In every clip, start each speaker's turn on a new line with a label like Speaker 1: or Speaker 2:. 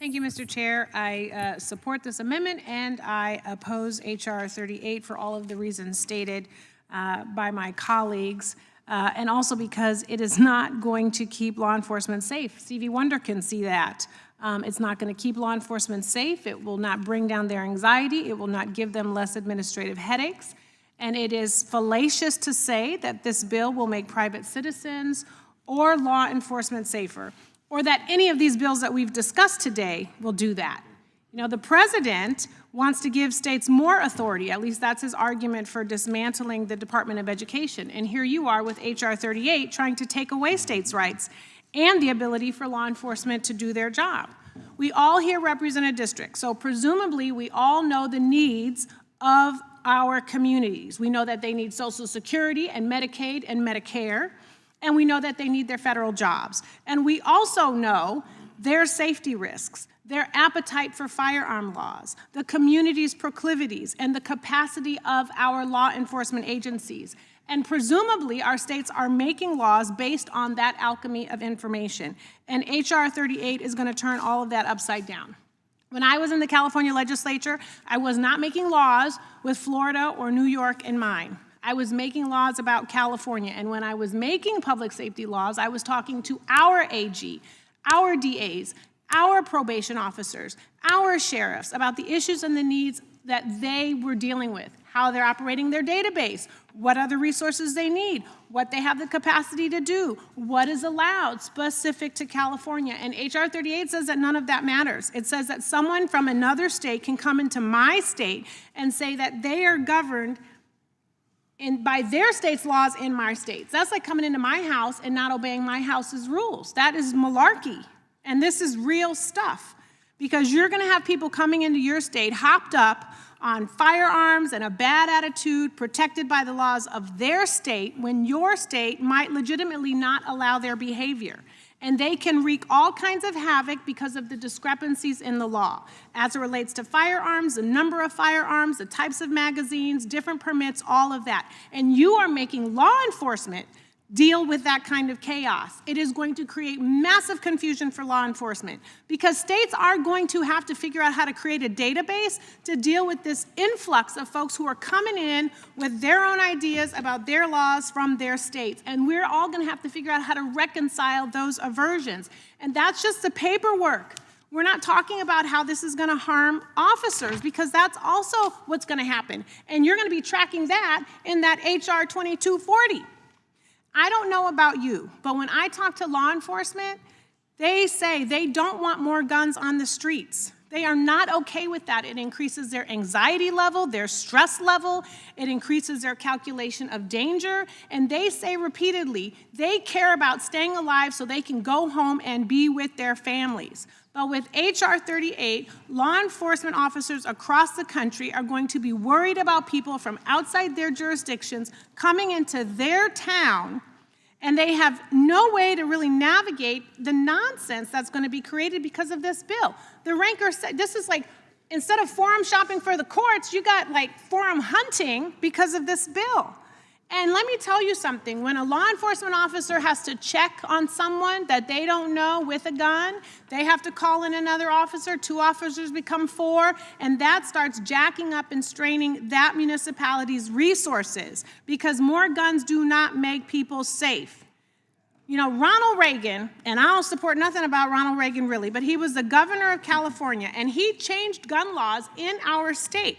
Speaker 1: Thank you, Mr. Chair. I support this amendment and I oppose H.R. 38 for all of the reasons stated by my colleagues, and also because it is not going to keep law enforcement safe. Stevie Wonder can see that. It's not going to keep law enforcement safe. It will not bring down their anxiety. It will not give them less administrative headaches. And it is fallacious to say that this bill will make private citizens or law enforcement safer, or that any of these bills that we've discussed today will do that. You know, the president wants to give states more authority, at least that's his argument for dismantling the Department of Education. And here you are with H.R. 38 trying to take away states' rights and the ability for law enforcement to do their job. We all here represent a district, so presumably we all know the needs of our communities. We know that they need Social Security and Medicaid and Medicare, and we know that they need their federal jobs. And we also know their safety risks, their appetite for firearm laws, the community's proclivities, and the capacity of our law enforcement agencies. And presumably, our states are making laws based on that alchemy of information. And H.R. 38 is going to turn all of that upside down. When I was in the California legislature, I was not making laws with Florida or New York in mind. I was making laws about California, and when I was making public safety laws, I was talking to our AG, our DAs, our probation officers, our sheriffs about the issues and the needs that they were dealing with, how they're operating their database, what other resources they need, what they have the capacity to do, what is allowed specific to California. And H.R. 38 says that none of that matters. It says that someone from another state can come into my state and say that they are governed by their state's laws in my states. That's like coming into my house and not obeying my house's rules. That is malarkey. And this is real stuff, because you're going to have people coming into your state hopped up on firearms and a bad attitude protected by the laws of their state when your state might legitimately not allow their behavior. And they can wreak all kinds of havoc because of the discrepancies in the law as it relates to firearms, the number of firearms, the types of magazines, different permits, all of that. And you are making law enforcement deal with that kind of chaos. It is going to create massive confusion for law enforcement because states are going to have to figure out how to create a database to deal with this influx of folks who are coming in with their own ideas about their laws from their states. And we're all going to have to figure out how to reconcile those aversions. And that's just the paperwork. We're not talking about how this is going to harm officers, because that's also what's going to happen. And you're going to be tracking that in that H.R. 2240. I don't know about you, but when I talk to law enforcement, they say they don't want more guns on the streets. They are not okay with that. It increases their anxiety level, their stress level, it increases their calculation of danger, and they say repeatedly they care about staying alive so they can go home and be with their families. But with H.R. 38, law enforcement officers across the country are going to be worried about people from outside their jurisdictions coming into their town, and they have no way to really navigate the nonsense that's going to be created because of this bill. The ranker said, this is like, instead of forum shopping for the courts, you got like forum hunting because of this bill. And let me tell you something, when a law enforcement officer has to check on someone that they don't know with a gun, they have to call in another officer, 2 officers become 4, and that starts jacking up and straining that municipality's resources, because more guns do not make people safe. You know, Ronald Reagan, and I don't support nothing about Ronald Reagan really, but he was the governor of California, and he changed gun laws in our state.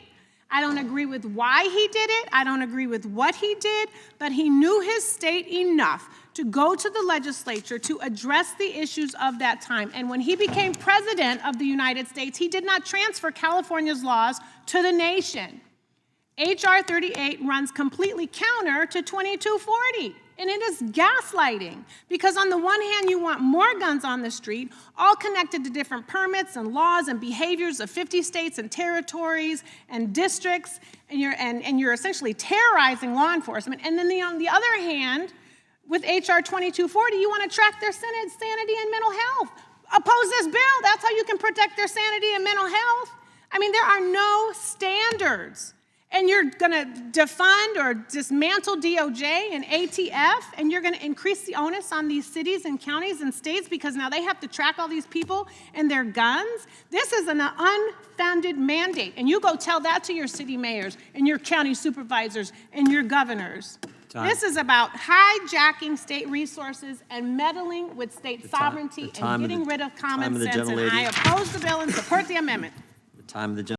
Speaker 1: I don't agree with why he did it. I don't agree with what he did, but he knew his state enough to go to the legislature to address the issues of that time. And when he became president of the United States, he did not transfer California's laws to the nation. H.R. 38 runs completely counter to 2240. And it is gaslighting, because on the one hand, you want more guns on the street, all connected to different permits and laws and behaviors of 50 states and territories and districts, and you're essentially terrorizing law enforcement. And then on the other hand, with H.R. 2240, you want to track their sanity and mental health. Oppose this bill. That's how you can protect their sanity and mental health. I mean, there are no standards. And you're going to defund or dismantle DOJ and ATF, and you're going to increase the onus on these cities and counties and states because now they have to track all these people and their guns. This is an unfounded mandate, and you go tell that to your city mayors and your county supervisors and your governors.
Speaker 2: Time.
Speaker 1: This is about hijacking state resources and meddling with state sovereignty and getting rid of common sense, and I oppose the bill and support the amendment.
Speaker 2: The time of the